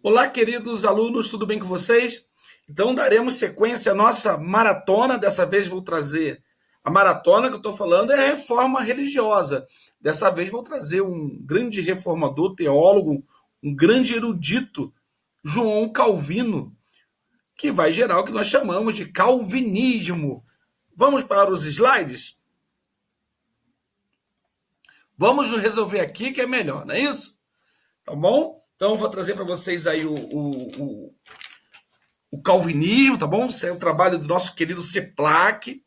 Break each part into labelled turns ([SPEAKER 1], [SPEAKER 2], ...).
[SPEAKER 1] Olá, queridos alunos, tudo bem com vocês? Então, daremos sequência à nossa maratona. Dessa vez, vou trazer a maratona que eu estou falando é a reforma religiosa. Dessa vez, vou trazer um grande reformador, teólogo, um grande erudito, João Calvino, que vai gerar o que nós chamamos de calvinismo. Vamos para os slides? Vamos resolver aqui que é melhor, não é isso? Tá bom? Então, vou trazer para vocês aí o calvinismo, tá bom? Isso é o trabalho do nosso querido Seplac,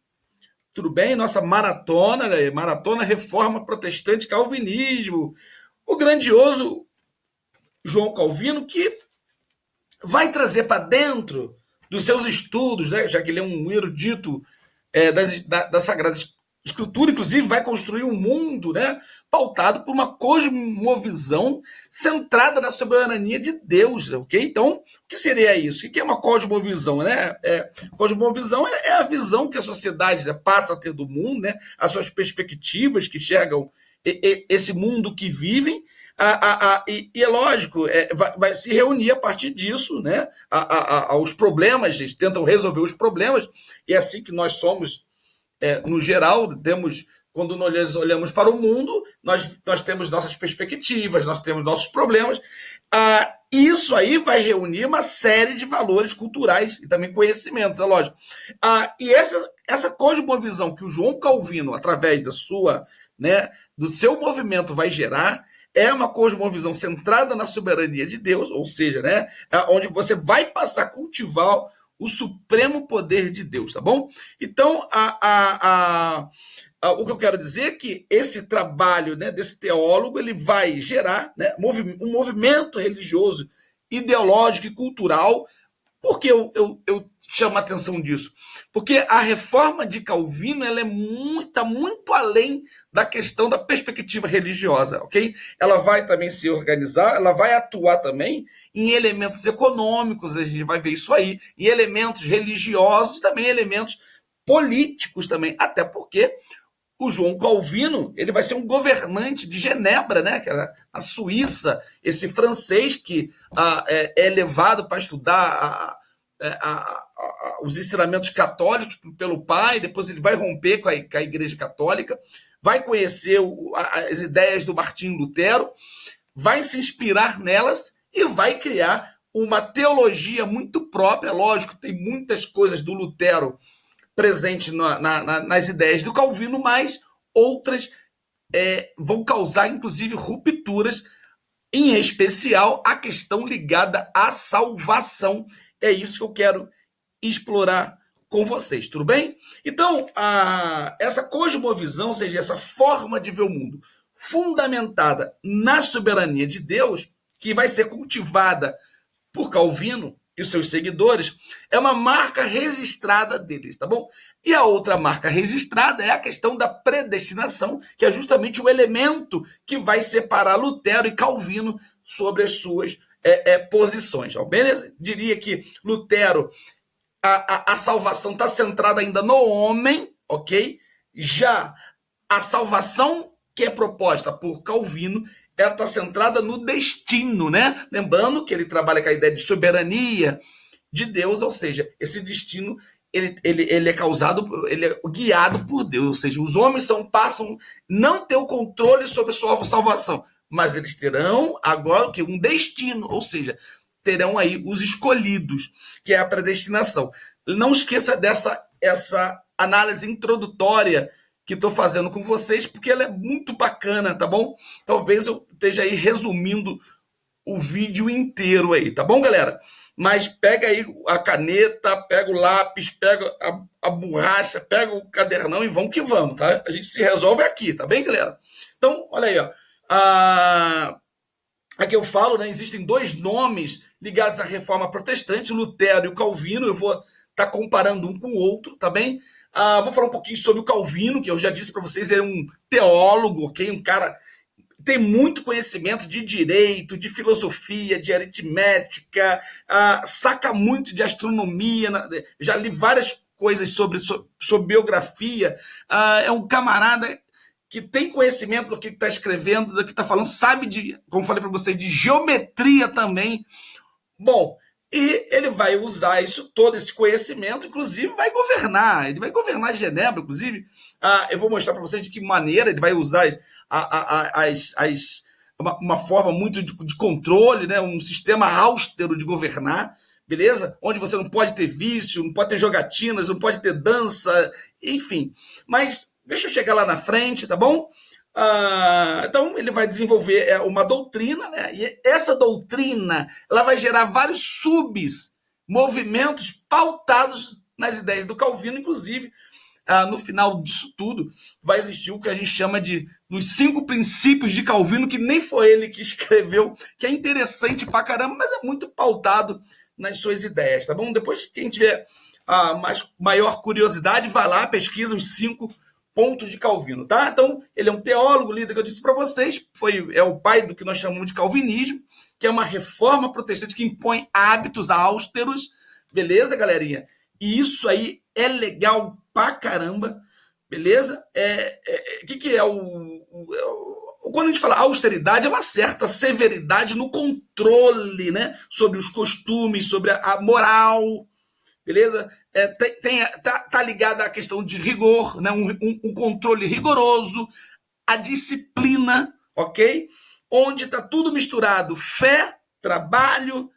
[SPEAKER 1] tudo bem? Nossa maratona, né? Maratona Reforma Protestante Calvinismo. O grandioso João Calvino, que vai trazer para dentro dos seus estudos, né? Já que ele é um erudito da Sagrada Escritura, inclusive vai construir um mundo, né, pautado por uma cosmovisão centrada na soberania de Deus, ok? Então, o que seria isso? O que é uma cosmovisão, né? Cosmovisão é a visão que a sociedade, né, passa a ter do mundo, né, as suas perspectivas que enxergam esse mundo que vivem, e é lógico, vai se reunir a partir disso, né? Aos problemas, eles tentam resolver os problemas, e é assim que nós somos, no geral, temos. Quando nós olhamos para o mundo, nós temos nossas perspectivas, nós temos nossos problemas. Isso aí vai reunir uma série de valores culturais e também conhecimentos, é lógico. E essa cosmovisão que o João Calvino, através da sua, né, do seu movimento, vai gerar, é uma cosmovisão centrada na soberania de Deus, ou seja, né, onde você vai passar a cultivar o supremo poder de Deus, tá bom? Então, o que eu quero dizer é que esse trabalho, né, desse teólogo, ele vai gerar, né, um movimento religioso, ideológico e cultural. Por que eu chamo a atenção disso? Porque a reforma de Calvino ela está muito além da questão da perspectiva religiosa, ok? Ela vai também se organizar, ela vai atuar também em elementos econômicos, a gente vai ver isso aí, em elementos religiosos, também elementos políticos também, até porque o João Calvino ele vai ser um governante de Genebra, né? Que é a Suíça, esse francês que é levado para estudar os ensinamentos católicos pelo pai, depois ele vai romper com a Igreja Católica, vai conhecer as ideias do Martinho Lutero, vai se inspirar nelas e vai criar uma teologia muito própria. Lógico, tem muitas coisas do Lutero presente nas ideias do Calvino, mas outras vão causar, inclusive, rupturas, em especial a questão ligada à salvação. É isso que eu quero explorar com vocês, tudo bem? Então, essa cosmovisão, ou seja, essa forma de ver o mundo fundamentada na soberania de Deus, que vai ser cultivada por Calvino e os seus seguidores, é uma marca registrada deles, tá bom? E a outra marca registrada é a questão da predestinação, que é justamente o elemento que vai separar Lutero e Calvino sobre as suas posições. Ó. Beleza? Diria que Lutero, a salvação está centrada ainda no homem, ok? Já a salvação que é proposta por Calvino, ela está centrada no destino, né? Lembrando que ele trabalha com a ideia de soberania de Deus, ou seja, esse destino ele é causado, ele é guiado por Deus, ou seja, os homens passam não ter o controle sobre a sua salvação, mas eles terão agora o que? Um destino, ou seja, terão aí os escolhidos, que é a predestinação. Não esqueça essa análise introdutória que estou fazendo com vocês, porque ela é muito bacana, tá bom? Talvez eu esteja aí resumindo o vídeo inteiro aí, tá bom, galera? Mas pega aí a caneta, pega o lápis, pega a borracha, pega o cadernão e vamos que vamos, tá? A gente se resolve aqui, tá bem, galera? Então, olha aí, ó. Aqui eu falo, né? Existem dois nomes ligados à reforma protestante, o Lutero e o Calvino. Eu vou estar comparando um com o outro, tá bem? Vou falar um pouquinho sobre o Calvino, que eu já disse para vocês, ele é um teólogo, ok? Um cara tem muito conhecimento de direito, de filosofia, de aritmética, saca muito de astronomia, já li várias coisas sobre biografia, é um camarada que tem conhecimento do que está escrevendo, do que está falando, sabe de, como falei para você, de geometria também, Bom, e ele vai usar isso, todo esse conhecimento, inclusive vai governar. Ele vai governar Genebra, inclusive. Eu vou mostrar para vocês de que maneira ele vai usar uma forma muito de controle, né? Um sistema austero de governar, beleza? Onde você não pode ter vício, não pode ter jogatinas, não pode ter dança, enfim. Mas deixa eu chegar lá na frente, tá bom? Então ele vai desenvolver uma doutrina, né? E essa doutrina ela vai gerar vários movimentos pautados nas ideias do Calvino, inclusive no final disso tudo vai existir o que a gente chama de os 5 princípios de Calvino, que nem foi ele que escreveu, que é interessante pra caramba, mas é muito pautado nas suas ideias, tá bom? Depois, quem tiver maior curiosidade, vai lá, pesquisa os 5 pontos de Calvino, tá? Então, ele é um teólogo, líder, que eu disse para vocês, é o pai do que nós chamamos de calvinismo, que é uma reforma protestante que impõe hábitos austeros, beleza, galerinha? E isso aí é legal pra caramba, beleza? Que é quando a gente fala austeridade, é uma certa severidade no controle, né? Sobre os costumes, sobre a moral, beleza? Tá ligada à questão de rigor, né? Um controle rigoroso, a disciplina, ok? Onde está tudo misturado, fé, trabalho,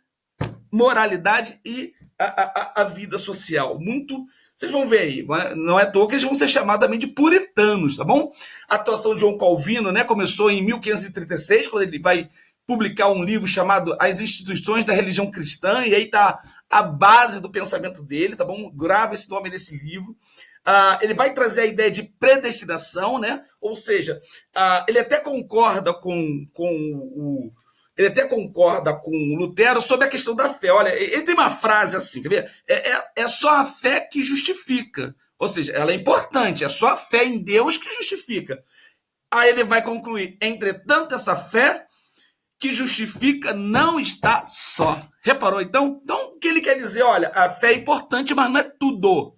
[SPEAKER 1] moralidade e a vida social. Muito, vocês vão ver aí, não é à toa que eles vão ser chamados também de puritanos, tá bom? A atuação de João Calvino, né, começou em 1536, quando ele vai publicar um livro chamado As Instituições da Religião Cristã, e aí tá a base do pensamento dele, tá bom? Grava esse nome desse livro. Ele vai trazer a ideia de predestinação, né? Ou seja, ele até concorda com o Lutero sobre a questão da fé. Olha, ele tem uma frase assim, quer ver? É só a fé que justifica. Ou seja, ela é importante, é só a fé em Deus que justifica. Aí ele vai concluir, entretanto, essa fé que justifica não está só. Reparou, então? Então, o que ele quer dizer? Olha, a fé é importante, mas não é tudo.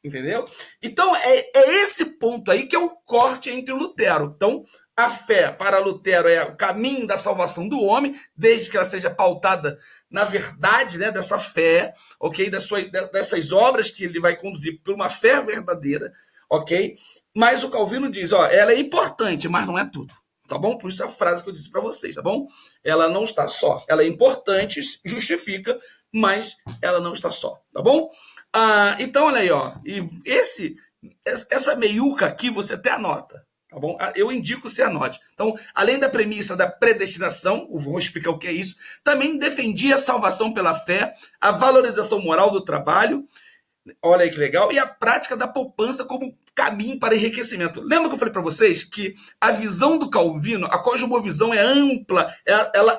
[SPEAKER 1] Entendeu? Então, é esse ponto aí que é o corte entre o Lutero. Então, a fé para Lutero é o caminho da salvação do homem, desde que ela seja pautada na verdade, né, dessa fé, ok? Dessas obras que ele vai conduzir por uma fé verdadeira, ok? Mas o Calvino diz, ela é importante, mas não é tudo, tá bom? Por isso a frase que eu disse para vocês, tá bom? Ela não está só. Ela é importante, justifica, mas ela não está só, tá bom? Então, olha aí, e essa meiuca aqui você até anota, tá bom? Eu indico que você anote. Então, além da premissa da predestinação, vou explicar o que é isso, também defendia a salvação pela fé, a valorização moral do trabalho, olha aí que legal, e a prática da poupança como caminho para enriquecimento. Lembra que eu falei para vocês que a visão do Calvino, a cosmovisão é ampla,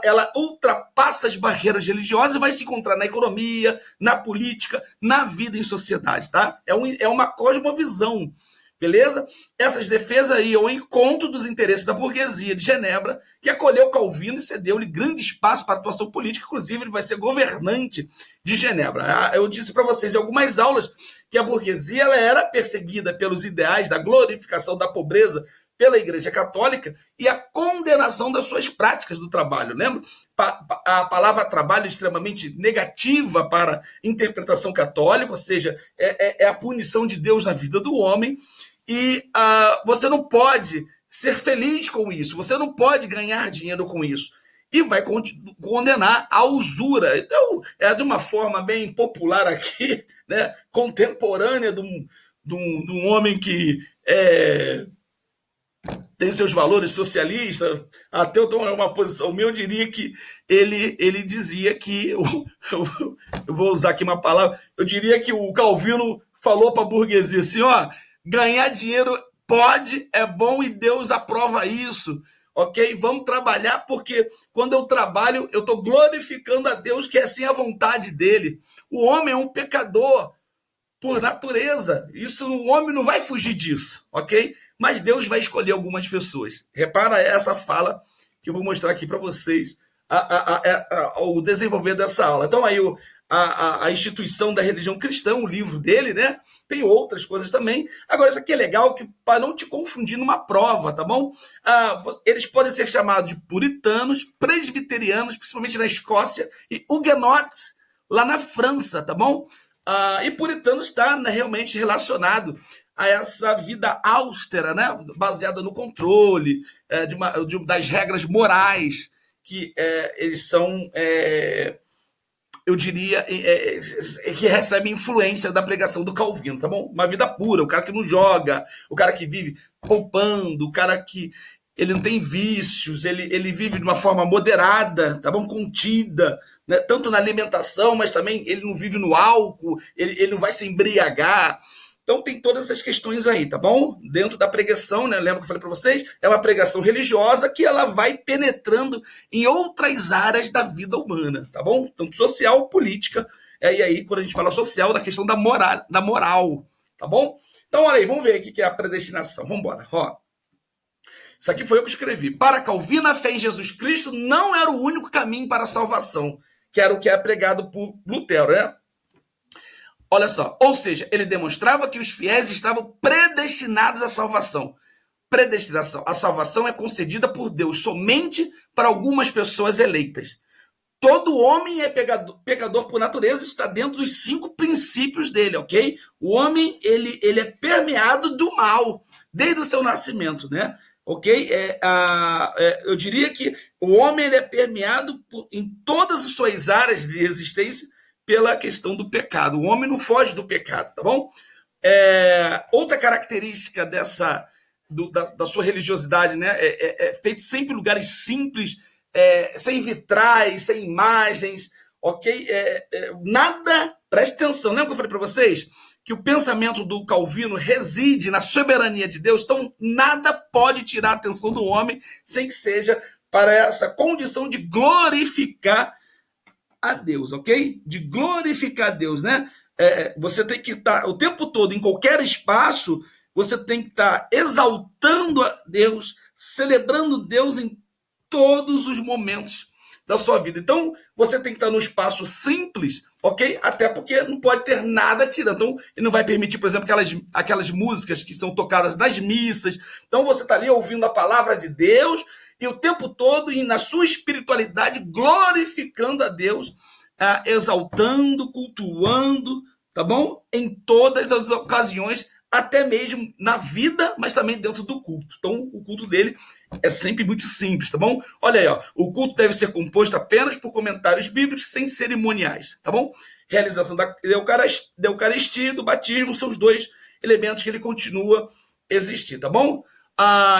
[SPEAKER 1] ela ultrapassa as barreiras religiosas e vai se encontrar na economia, na política, na vida em sociedade, tá? É uma cosmovisão, beleza? Essas defesas iam ao encontro dos interesses da burguesia de Genebra, que acolheu Calvino e cedeu-lhe grande espaço para a atuação política, inclusive ele vai ser governante de Genebra. Eu disse para vocês em algumas aulas que a burguesia ela era perseguida pelos ideais da glorificação da pobreza pela Igreja Católica e a condenação das suas práticas do trabalho. Lembra? A palavra trabalho é extremamente negativa para a interpretação católica, ou seja, é a punição de Deus na vida do homem. E você não pode ser feliz com isso, você não pode ganhar dinheiro com isso. E vai condenar a usura. Então, é de uma forma bem popular aqui, né, contemporânea de um homem que tem seus valores socialistas, até eu tomo uma posição minha, eu diria que ele dizia que, eu vou usar aqui uma palavra, eu diria que o Calvino falou para a burguesia assim, ganhar dinheiro pode, é bom e Deus aprova isso, ok? Vamos trabalhar porque quando eu trabalho, eu estou glorificando a Deus, que é assim a vontade dele. O homem é um pecador por natureza. O homem não vai fugir disso, ok? Mas Deus vai escolher algumas pessoas. Repara essa fala que eu vou mostrar aqui para vocês o desenvolver dessa aula. Então, aí a instituição da religião cristã, o livro dele, né? Tem outras coisas também. Agora, isso aqui é legal para não te confundir numa prova, tá bom? Eles podem ser chamados de puritanos, presbiterianos, principalmente na Escócia, e huguenotes lá na França, tá bom? E puritano está, né, realmente relacionado a essa vida austera, né? Baseada no controle das regras morais que eles são, eu diria, que recebem influência da pregação do Calvino, tá bom? Uma vida pura, o cara que não joga, o cara que vive poupando, o cara que ele não tem vícios, ele vive de uma forma moderada, tá bom? Contida, né? Tanto na alimentação, mas também ele não vive no álcool, ele não vai se embriagar. Então tem todas essas questões aí, tá bom? Dentro da pregação, né? Lembra que eu falei para vocês? É uma pregação religiosa que ela vai penetrando em outras áreas da vida humana, tá bom? Tanto social, política, e aí quando a gente fala social, da questão da moral, tá bom? Então olha aí, vamos ver o que é a predestinação. Vamos embora, ó. Isso aqui foi eu que escrevi. Para Calvino, a fé em Jesus Cristo não era o único caminho para a salvação, que era o que é pregado por Lutero, né? Olha só, ou seja, ele demonstrava que os fiéis estavam predestinados à salvação. Predestinação. A salvação é concedida por Deus somente para algumas pessoas eleitas. Todo homem é pecador por natureza, isso está dentro dos 5 princípios dele, ok? O homem, ele é permeado do mal, desde o seu nascimento, né? Ok? Eu diria que o homem ele é permeado em todas as suas áreas de existência pela questão do pecado. O homem não foge do pecado, tá bom? Outra característica da sua religiosidade, né? É feito sempre em lugares simples, sem vitrais, sem imagens, ok? Nada, preste atenção, lembra que eu falei para vocês? Que o pensamento do Calvino reside na soberania de Deus, então nada pode tirar a atenção do homem sem que seja para essa condição de glorificar a Deus, ok? De glorificar a Deus, né? Você tem que estar o tempo todo, em qualquer espaço, você tem que estar exaltando a Deus, celebrando Deus em todos os momentos da sua vida. Então, você tem que estar num espaço simples, ok? Até porque não pode ter nada tirando. Então, ele não vai permitir, por exemplo, aquelas músicas que são tocadas nas missas. Então, você está ali ouvindo a palavra de Deus e o tempo todo, e na sua espiritualidade, glorificando a Deus, exaltando, cultuando, tá bom? Em todas as ocasiões, até mesmo na vida, mas também dentro do culto. Então, o culto dele é sempre muito simples, tá bom? Olha aí, ó, o culto deve ser composto apenas por comentários bíblicos sem cerimoniais, tá bom? Realização da Eucaristia e do batismo são os 2 elementos que ele continua a existir, tá bom?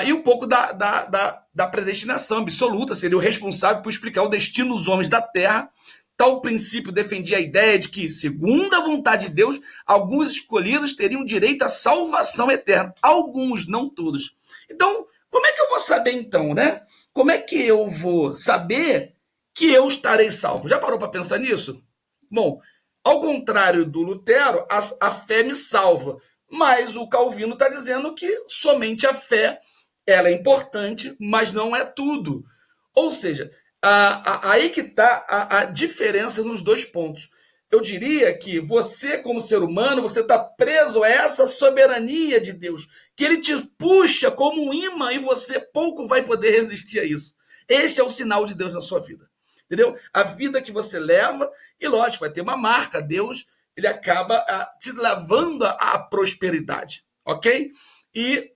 [SPEAKER 1] E um pouco da predestinação absoluta, seria o responsável por explicar o destino dos homens da terra. Tal princípio defendia a ideia de que, segundo a vontade de Deus, alguns escolhidos teriam direito à salvação eterna. Alguns, não todos. Então, como é que eu vou saber então, né? Como é que eu vou saber que eu estarei salvo? Já parou para pensar nisso? Bom, ao contrário do Lutero, a fé me salva. Mas o Calvino está dizendo que somente a fé ela é importante, mas não é tudo. Ou seja, aí que está a diferença nos 2 pontos. Eu diria que você, como ser humano, você está preso a essa soberania de Deus, que ele te puxa como um imã e você pouco vai poder resistir a isso. Este é o sinal de Deus na sua vida. Entendeu? A vida que você leva, e lógico, vai ter uma marca. Deus, ele acaba te levando à prosperidade, ok? E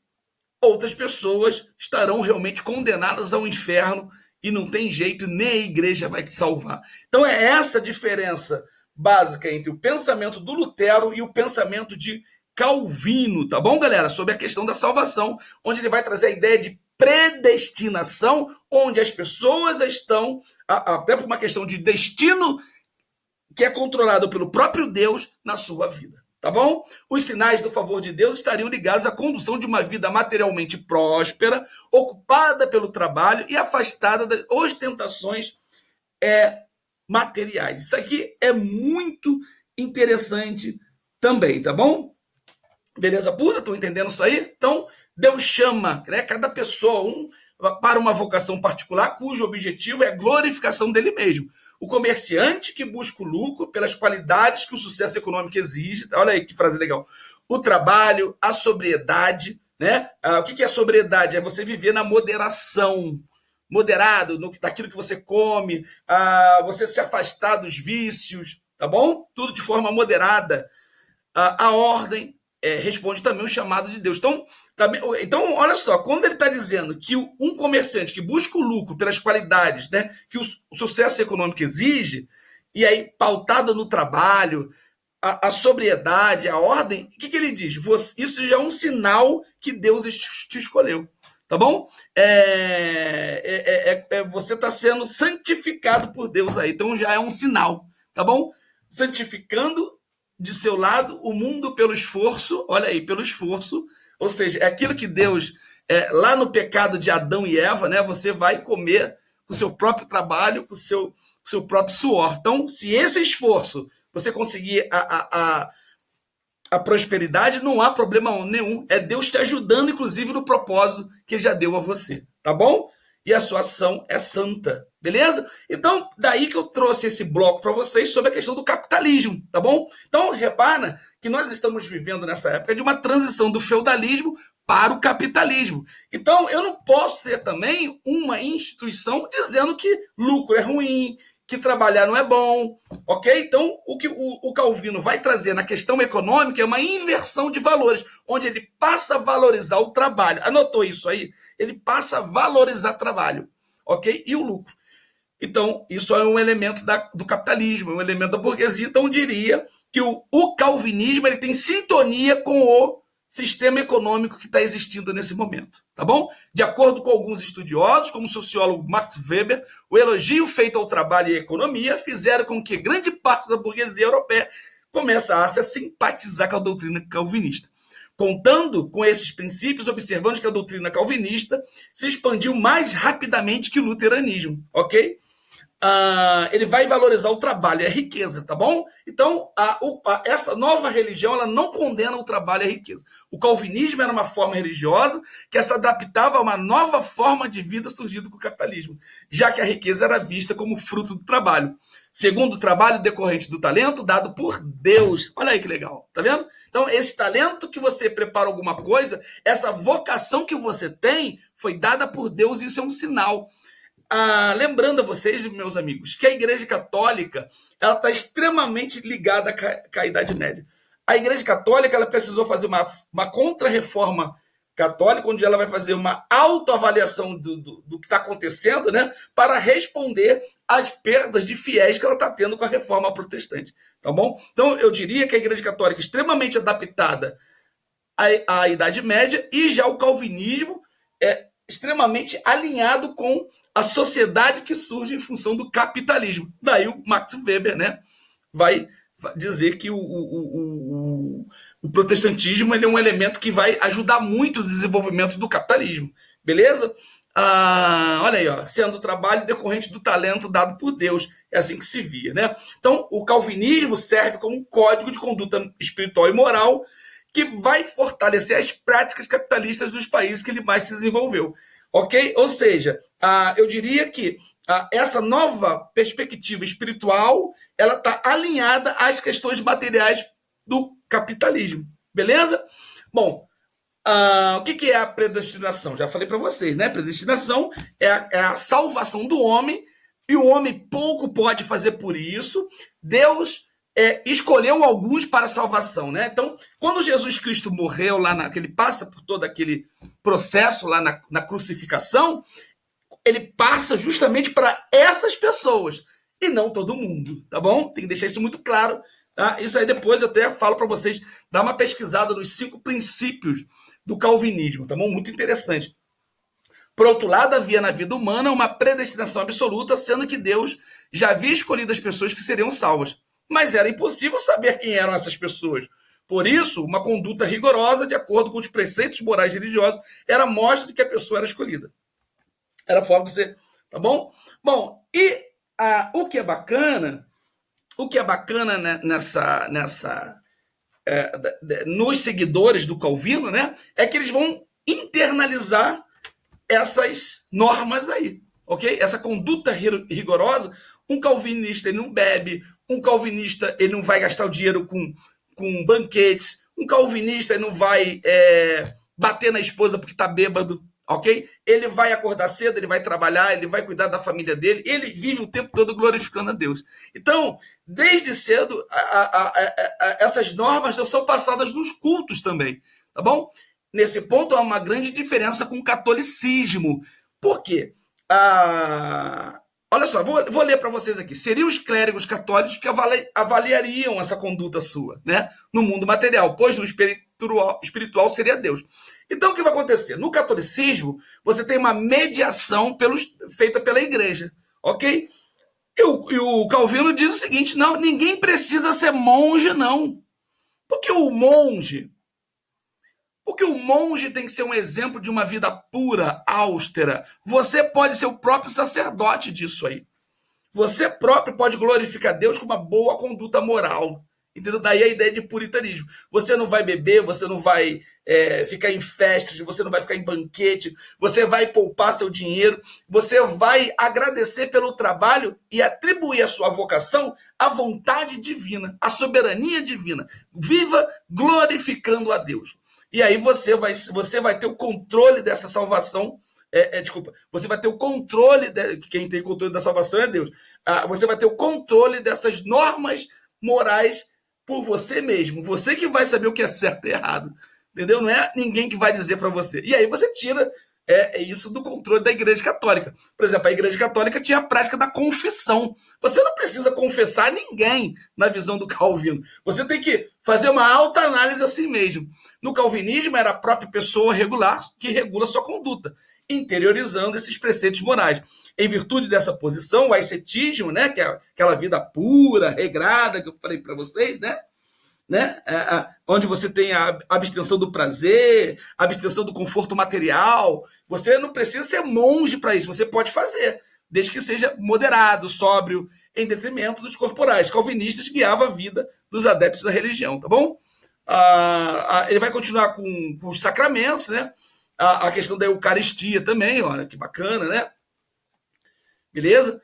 [SPEAKER 1] outras pessoas estarão realmente condenadas ao inferno e não tem jeito, nem a igreja vai te salvar. Então é essa a diferença básica entre o pensamento do Lutero e o pensamento de Calvino, tá bom, galera? Sobre a questão da salvação, onde ele vai trazer a ideia de predestinação, onde as pessoas estão, até por uma questão de destino, que é controlado pelo próprio Deus na sua vida. Tá bom? Os sinais do favor de Deus estariam ligados à condução de uma vida materialmente próspera, ocupada pelo trabalho e afastada das ostentações materiais. Isso aqui é muito interessante também, tá bom? Beleza pura? Estão entendendo isso aí? Então, Deus chama, né, cada pessoa, para uma vocação particular, cujo objetivo é a glorificação dele mesmo. O comerciante que busca o lucro pelas qualidades que o sucesso econômico exige. Olha aí que frase legal. O trabalho, a sobriedade, né? O que é sobriedade? É você viver na moderação, moderado daquilo que você come, você se afastar dos vícios, tá bom? Tudo de forma moderada. A ordem responde também o chamado de Deus. Então, olha só, quando ele está dizendo que um comerciante que busca o lucro pelas qualidades, né, que o sucesso econômico exige, e aí pautado no trabalho, a sobriedade, a ordem, o que ele diz? Isso já é um sinal que Deus te escolheu. Tá bom? Você está sendo santificado por Deus aí. Então já é um sinal. Tá bom? Santificando de seu lado o mundo pelo esforço. Olha aí, pelo esforço. Ou seja, é aquilo que Deus, lá no pecado de Adão e Eva, né? Você vai comer com o seu próprio trabalho, com o seu próprio suor. Então, se esse esforço você conseguir a prosperidade, não há problema nenhum. É Deus te ajudando, inclusive, no propósito que ele já deu a você. Tá bom? E a sua ação é santa. Beleza? Então, daí que eu trouxe esse bloco para vocês sobre a questão do capitalismo. Tá bom? Então, repara que nós estamos vivendo nessa época de uma transição do feudalismo para o capitalismo. Então, eu não posso ser também uma instituição dizendo que lucro é ruim, que trabalhar não é bom, ok? Então, o que o Calvino vai trazer na questão econômica é uma inversão de valores, onde ele passa a valorizar o trabalho. Anotou isso aí? Ele passa a valorizar trabalho, ok? E o lucro. Então, isso é um elemento do capitalismo, é um elemento da burguesia. Então, eu diria que o calvinismo ele tem sintonia com o sistema econômico que está existindo nesse momento, tá bom? De acordo com alguns estudiosos, como o sociólogo Max Weber, o elogio feito ao trabalho e à economia fizeram com que grande parte da burguesia europeia começasse a simpatizar com a doutrina calvinista. Contando com esses princípios, observando que a doutrina calvinista se expandiu mais rapidamente que o luteranismo, ok? Ele vai valorizar o trabalho e a riqueza, tá bom? Então, essa nova religião ela não condena o trabalho e a riqueza. O calvinismo era uma forma religiosa que se adaptava a uma nova forma de vida surgida com o capitalismo, já que a riqueza era vista como fruto do trabalho. Segundo o trabalho decorrente do talento dado por Deus. Olha aí que legal, tá vendo? Então, esse talento que você prepara alguma coisa, essa vocação que você tem, foi dada por Deus e isso é um sinal. Lembrando a vocês, meus amigos, que a Igreja Católica ela está extremamente ligada com a Idade Média. A Igreja Católica ela precisou fazer uma contra-reforma católica, onde ela vai fazer uma autoavaliação do que está acontecendo, né, para responder às perdas de fiéis que ela está tendo com a reforma protestante. Tá bom? Então, eu diria que a Igreja Católica é extremamente adaptada à Idade Média e já o calvinismo é extremamente alinhado com a sociedade que surge em função do capitalismo. Daí o Max Weber, né, vai dizer que o protestantismo ele é um elemento que vai ajudar muito o desenvolvimento do capitalismo. Beleza? Olha aí, ó, sendo o trabalho decorrente do talento dado por Deus. É assim que se via, né? Então, o calvinismo serve como um código de conduta espiritual e moral que vai fortalecer as práticas capitalistas dos países que ele mais se desenvolveu. Ok? Ou seja, eu diria que essa nova perspectiva espiritual ela está alinhada às questões materiais do capitalismo. Beleza? Bom, o que é a predestinação? Já falei para vocês, né? Predestinação é a salvação do homem e o homem pouco pode fazer por isso. Deus escolheu alguns para a salvação, né? Então, quando Jesus Cristo morreu lá, que ele passa por todo aquele processo lá na crucificação, ele passa justamente para essas pessoas e não todo mundo, tá bom? Tem que deixar isso muito claro, tá? Isso aí depois eu até falo para vocês, dar uma pesquisada nos 5 princípios do calvinismo, tá bom? Muito interessante. Por outro lado, havia na vida humana uma predestinação absoluta, sendo que Deus já havia escolhido as pessoas que seriam salvas. Mas era impossível saber quem eram essas pessoas. Por isso, uma conduta rigorosa, de acordo com os preceitos morais religiosos, era a mostra de que a pessoa era escolhida. Era a forma que você... Tá bom? Bom, e o que é bacana nos seguidores do Calvino, né, é que eles vão internalizar essas normas aí, ok? Essa conduta rigorosa. Um calvinista ele não bebe, um calvinista ele não vai gastar o dinheiro com banquetes, um calvinista ele não vai bater na esposa porque está bêbado, ok? Ele vai acordar cedo, ele vai trabalhar, ele vai cuidar da família dele, ele vive o tempo todo glorificando a Deus. Então, desde cedo, essas normas são passadas nos cultos também, tá bom? Nesse ponto, há uma grande diferença com o catolicismo. Por quê? Olha só, vou ler para vocês aqui. Seriam os clérigos católicos que avaliariam essa conduta sua, né? No mundo material, pois no espiritual seria Deus. Então, o que vai acontecer? No catolicismo, você tem uma mediação feita pela igreja, ok? E o Calvino diz o seguinte, não, ninguém precisa ser monge, não. Porque o monge tem que ser um exemplo de uma vida pura, austera. Você pode ser o próprio sacerdote disso aí. Você próprio pode glorificar Deus com uma boa conduta moral. Entendeu? Daí a ideia de puritanismo. Você não vai beber, você não vai ficar em festas, você não vai ficar em banquete, você vai poupar seu dinheiro, você vai agradecer pelo trabalho e atribuir a sua vocação à vontade divina, à soberania divina. Viva glorificando a Deus. E aí você vai ter o controle dessa salvação. Você vai ter o controle, quem tem controle da salvação é Deus. Você vai ter o controle dessas normas morais por você mesmo. Você que vai saber o que é certo e errado. Entendeu? Não é ninguém que vai dizer para você. E aí você tira isso do controle da Igreja Católica. Por exemplo, a Igreja Católica tinha a prática da confissão. Você não precisa confessar ninguém na visão do Calvino. Você tem que fazer uma autoanálise a si mesmo. No calvinismo, era a própria pessoa regular que regula sua conduta, interiorizando esses preceitos morais. Em virtude dessa posição, o ascetismo, né, que é aquela vida pura, regrada, que eu falei para vocês, né, onde você tem a abstenção do prazer, a abstenção do conforto material. Você não precisa ser monge para isso, você pode fazer, desde que seja moderado, sóbrio, em detrimento dos corporais. Calvinistas guiavam a vida dos adeptos da religião, tá bom? Ele vai continuar com os sacramentos, né? A questão da Eucaristia também, olha que bacana, né? Beleza?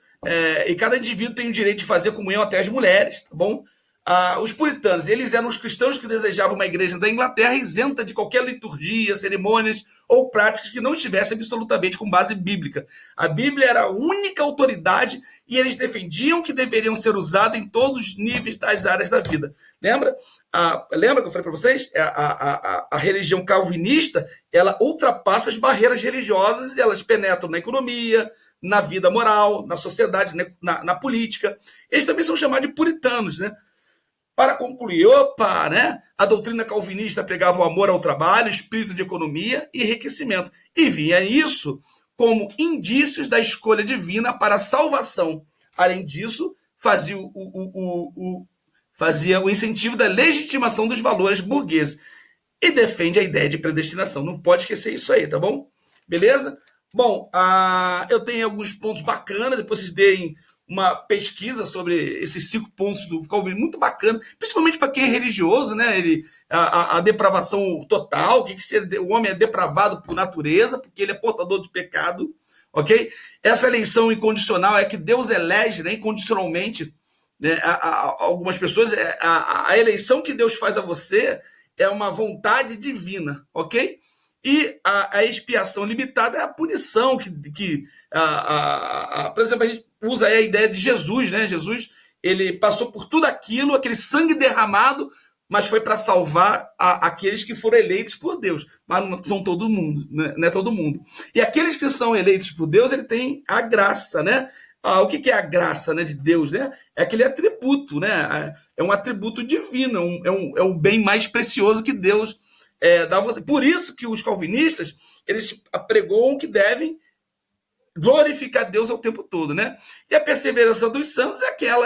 [SPEAKER 1] E cada indivíduo tem o direito de fazer comunhão até as mulheres, tá bom? Os puritanos, eles eram os cristãos que desejavam uma igreja da Inglaterra isenta de qualquer liturgia, cerimônias ou práticas que não estivessem absolutamente com base bíblica. A Bíblia era a única autoridade e eles defendiam que deveriam ser usadas em todos os níveis das áreas da vida. Lembra? Lembra que eu falei para vocês? A religião calvinista, ela ultrapassa as barreiras religiosas e elas penetram na economia, na vida moral, na sociedade, né? na política. Eles também são chamados de puritanos, né? Para concluir, né? A doutrina calvinista pregava o amor ao trabalho, espírito de economia e enriquecimento. E via isso como indícios da escolha divina para a salvação. Além disso, fazia o incentivo da legitimação dos valores burgueses. E defende a ideia de predestinação. Não pode esquecer isso aí, tá bom? Beleza? Bom, eu tenho alguns pontos bacanas, depois vocês deem uma pesquisa sobre esses 5 pontos do Calvino, muito bacana, principalmente para quem é religioso, né? A depravação total, o homem é depravado por natureza, porque ele é portador de pecado, ok? Essa eleição incondicional é que Deus elege, né, incondicionalmente, né, algumas pessoas. A eleição que Deus faz a você é uma vontade divina, ok? E a expiação limitada é a punição por exemplo, a gente usa aí a ideia de Jesus, né? Jesus, ele passou por tudo aquilo, aquele sangue derramado, mas foi para salvar aqueles que foram eleitos por Deus. Mas não são todo mundo, né? Não é todo mundo. E aqueles que são eleitos por Deus, ele tem a graça, né? O que é a graça, né, de Deus, né? É aquele atributo, né? É um atributo divino, é o bem mais precioso que Deus dá a você. Por isso que os calvinistas, eles apregoam que devem glorificar Deus ao tempo todo, né? E a perseverança dos santos é aquela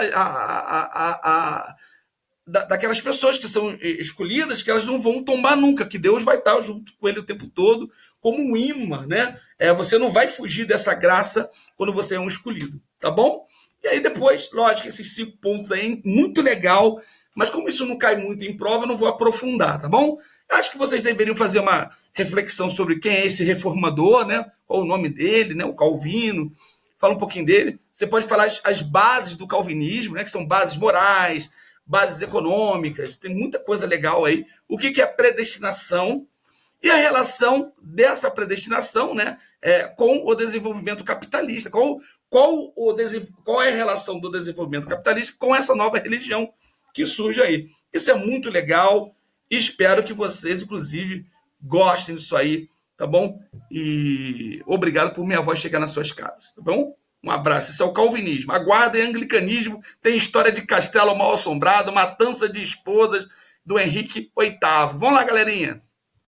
[SPEAKER 1] daquelas pessoas que são escolhidas, que elas não vão tombar nunca, que Deus vai estar junto com ele o tempo todo, como um imã, né? Você não vai fugir dessa graça quando você é um escolhido, tá bom? E aí depois, lógico, esses 5 pontos aí, muito legal, mas como isso não cai muito em prova, eu não vou aprofundar, tá bom? Acho que vocês deveriam fazer uma reflexão sobre quem é esse reformador, né? Qual o nome dele, né? O Calvino. Fala um pouquinho dele. Você pode falar as bases do calvinismo, né? Que são bases morais, bases econômicas. Tem muita coisa legal aí. O que é predestinação e a relação dessa predestinação, né? Com o desenvolvimento capitalista. Qual é a relação do desenvolvimento capitalista com essa nova religião que surge aí? Isso é muito legal. Espero que vocês, inclusive, gostem disso aí, tá bom? E obrigado por minha voz chegar nas suas casas, tá bom? Um abraço. Esse é o calvinismo. Aguardem anglicanismo. Tem história de castelo mal assombrado, matança de esposas do Henrique VIII. Vamos lá, galerinha.